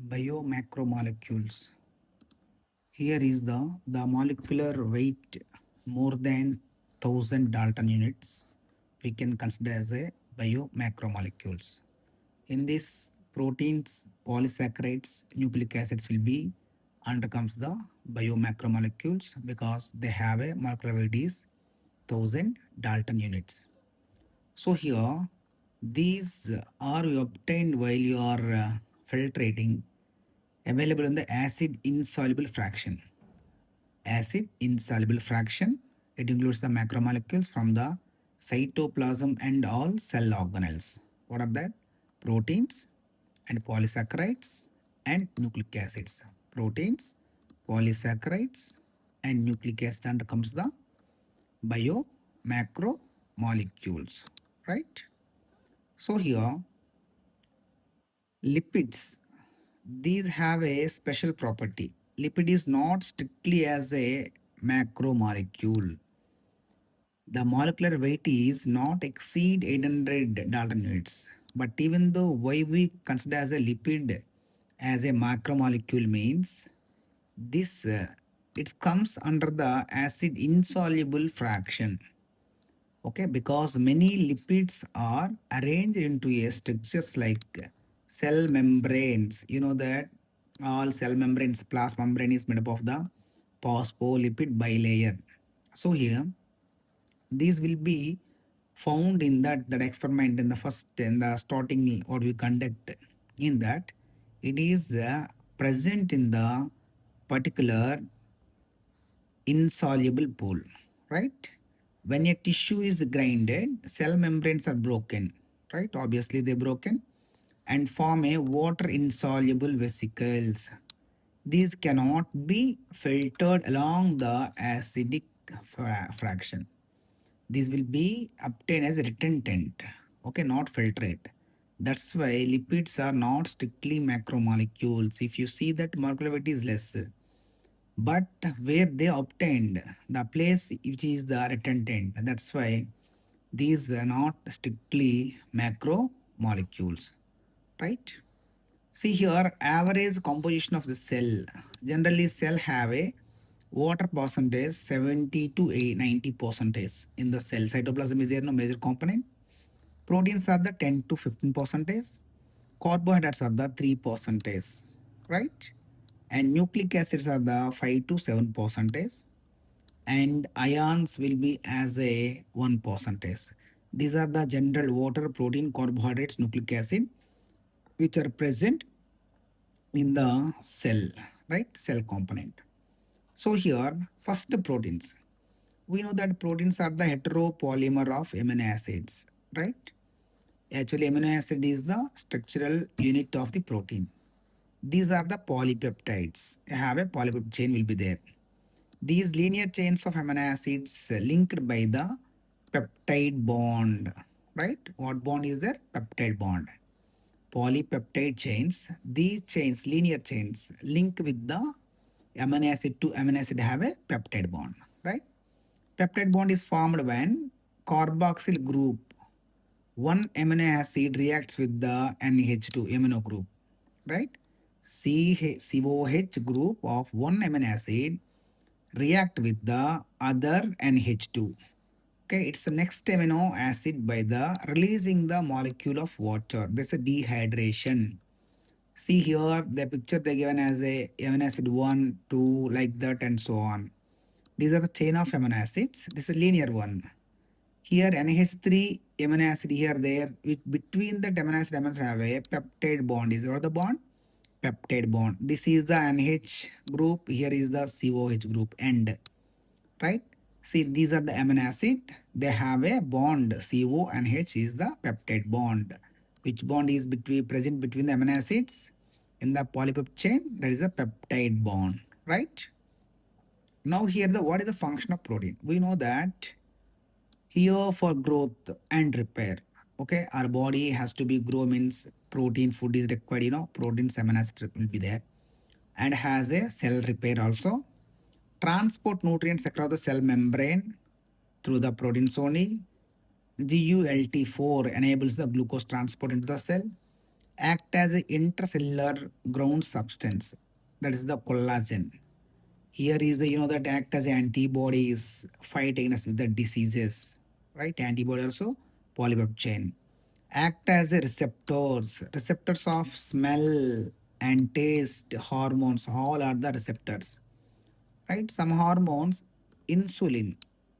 Biomacromolecules. Here is the molecular weight more than 1000 Dalton units. We can consider as a biomacromolecules. In this, proteins, polysaccharides, nucleic acids will be undercomes the biomacromolecules because they have a molecular weight is 1000 Dalton units. So here, these are obtained while you are filtrating, available in the acid insoluble fraction. Acid insoluble fraction, it includes the macromolecules from the cytoplasm and all cell organelles. What are that? Proteins and polysaccharides and nucleic acids. Proteins, polysaccharides and nucleic acid under comes the bio macromolecules, right? So here lipids, these have a special property. Lipid is not strictly as a macromolecule. The molecular weight is not exceed 800 Dalton units. But even though why we consider as a lipid as a macromolecule means this it comes under the acid insoluble fraction. Okay, because many lipids are arranged into a structures like cell membranes. You know that all cell membranes, plasma membrane is made up of the phospholipid bilayer. So here these will be found in that experiment in the first in the starting what we conduct in that it is present in the particular insoluble pool, right? When a tissue is grinded, cell membranes are broken, right? Obviously, they're broken and form a water insoluble vesicles. These cannot be filtered along the acidic fraction. These will be obtained as retentant, okay, not filtrate. That's why lipids are not strictly macromolecules. If you see that molecular weight is less, but where they obtained the place which is the retentant, that's why these are not strictly macromolecules, right? See here, average composition of the cell. Generally cell have a water percentage 70 to 90 percentage in the cell. Cytoplasm is there no major component. Proteins are the 10 to 15 percentage. Carbohydrates are the 3 percentage, right? And nucleic acids are the 5 to 7 percentage. And ions will be as a 1 percentage. These are the general water, protein, carbohydrates, nucleic acid, which are present in the cell, right? Cell component. So here, first proteins. We know that proteins are the heteropolymer of amino acids, right? Actually, amino acid is the structural unit of the protein. These are the polypeptides. Have a polypeptide chain will be there. These linear chains of amino acids linked by the peptide bond, right? What bond is there? Peptide bond. Polypeptide chains. These chains, linear chains, link with the amino acid to amino acid have a peptide bond, right? Peptide bond is formed when carboxyl group one amino acid reacts with the NH2 amino group, right? COH group of one amino acid react with the other NH2. Okay, it's the next amino acid by the releasing the molecule of water. This is a dehydration. See here the picture they given as a amino acid 1, 2 like that and so on. These are the chain of amino acids. This is a linear one. Here NH3 amino acid here there which between the amino acid have a peptide bond. Is what the bond? Peptide bond. This is the NH group. Here is the COH group end. Right? See these are the amino acid. They have a bond. CO and H is the peptide bond. Which bond is present between the amino acids? In the polypeptide chain, there is a peptide bond. Right? Now here the what is the function of protein? We know that here for growth and repair. Okay, our body has to be grow means protein food is required, proteins amino acid will be there and has a cell repair also. Transport nutrients across the cell membrane through the proteins only. GULT4 enables the glucose transport into the cell. act as an intercellular ground substance. That is the collagen. Here is the, that act as antibodies fight against the diseases, right? Antibody also polypeptide chain. Act as a receptors of smell and taste, hormones, all are the receptors, right? Some hormones, insulin,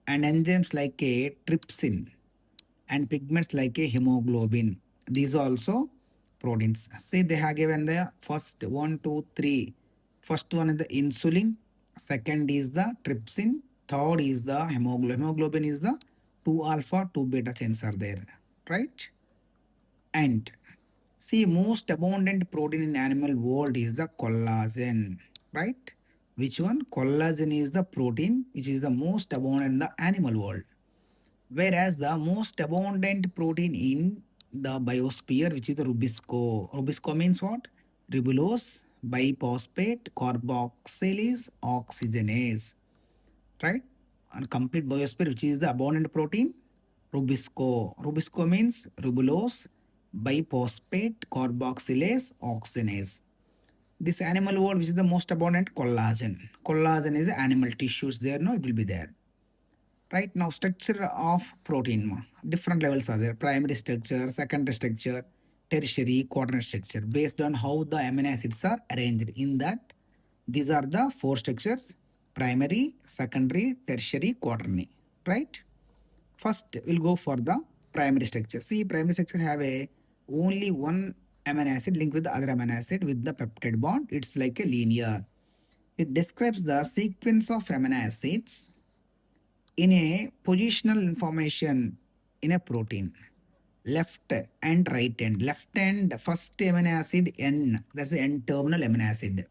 and enzymes like a trypsin, and pigments like a hemoglobin. These are also proteins. See, they have given the first one, two, three. First one is the insulin, second is the trypsin, third is the hemoglobin. Hemoglobin is the 2 alpha, 2 beta chains are there, right? And see, most abundant protein in animal world is the collagen, right? Which one? Collagen is the protein which is the most abundant in the animal world. Whereas the most abundant protein in the biosphere, which is the rubisco. Rubisco means what? Ribulose, biphosphate, carboxylase, oxygenase, right? And complete biosphere, which is the abundant protein, rubisco. Rubisco means ribulose, biphosphate, carboxylase, oxygenase. This animal world, which is the most abundant, collagen. Collagen is animal tissues there, no, it will be there. Right now, structure of protein, different levels are there: primary structure, secondary structure, tertiary, quaternary structure. Based on how the amino acids are arranged in that, these are the four structures: primary, secondary, tertiary, quaternary. Right? First, we'll go for the primary structure. See, primary structure have a only one amino acid linked with the other amino acid with the peptide bond. It's like a linear. It describes the sequence of amino acids in a positional information in a protein. Left and right end. Left end, first amino acid N, that's the N terminal amino acid.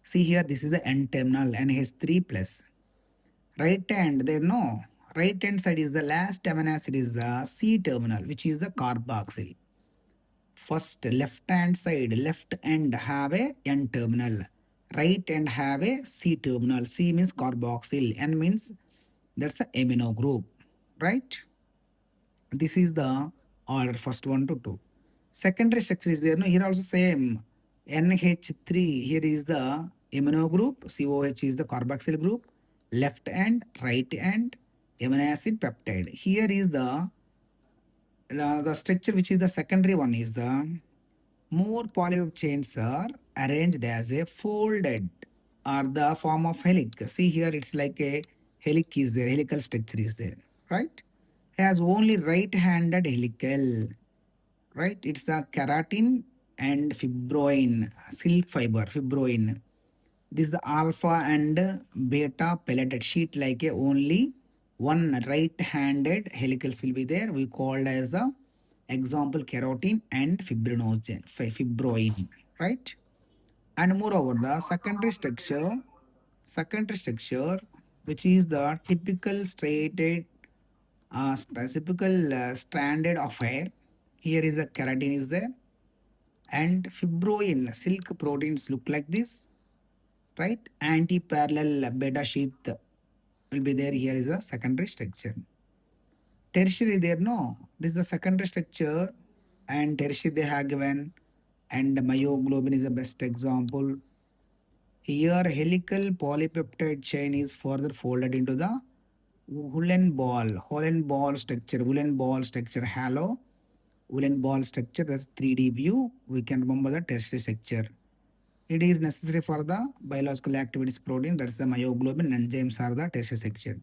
See here, this is the N terminal and has 3 plus. Right hand, there no. Right hand side is the last amino acid is the C terminal, which is the carboxyl. First left hand side, left end have a N terminal. Right end have a C terminal. C means carboxyl. N means that's a amino group, right? This is the order first one to two. Secondary structure is there. No, here also same. NH3 here is the amino group. COH is the carboxyl group. Left and right and amino acid peptide. Here is the structure which is the secondary one is the more polypeptide chains are arranged as a folded or the form of helix. See here, it's like a helix is there, helical structure is there, right? It has only right-handed helical, right? It's a keratin and fibroin, silk fiber, fibroin. This is the alpha and beta pelleted sheet like a only one right-handed helicals will be there. We called as the example keratin and fibrinogen, fibroin, right? And moreover, the secondary structure, which is the typical typical stranded affair. Here is a keratin is there, and fibroin silk proteins look like this, right? Anti-parallel beta sheath will be there. Here is a secondary structure. Tertiary there, no. This is the secondary structure, and tertiary they have given, and myoglobin is the best example. Here, helical polypeptide chain is further folded into the woolen ball structure, halo, woolen ball structure, that's 3D view. We can remember the tertiary structure. It is necessary for the biological activities protein, that's the myoglobin, enzymes are the tertiary structure.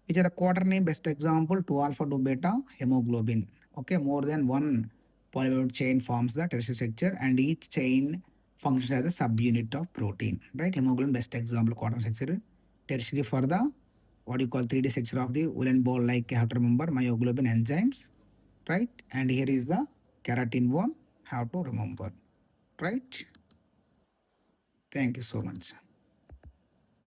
Which are the quaternary best example, 2 alpha 2 beta hemoglobin. Okay, more than one polypeptide chain forms the tertiary structure, and each chain functions as a subunit of protein, right? Hemoglobin best example, quaternary structure. Tertiary for the what you call 3D structure of the woolen ball, like you have to remember myoglobin enzymes, right? And here is the keratin one, have to remember, right? Thank you so much.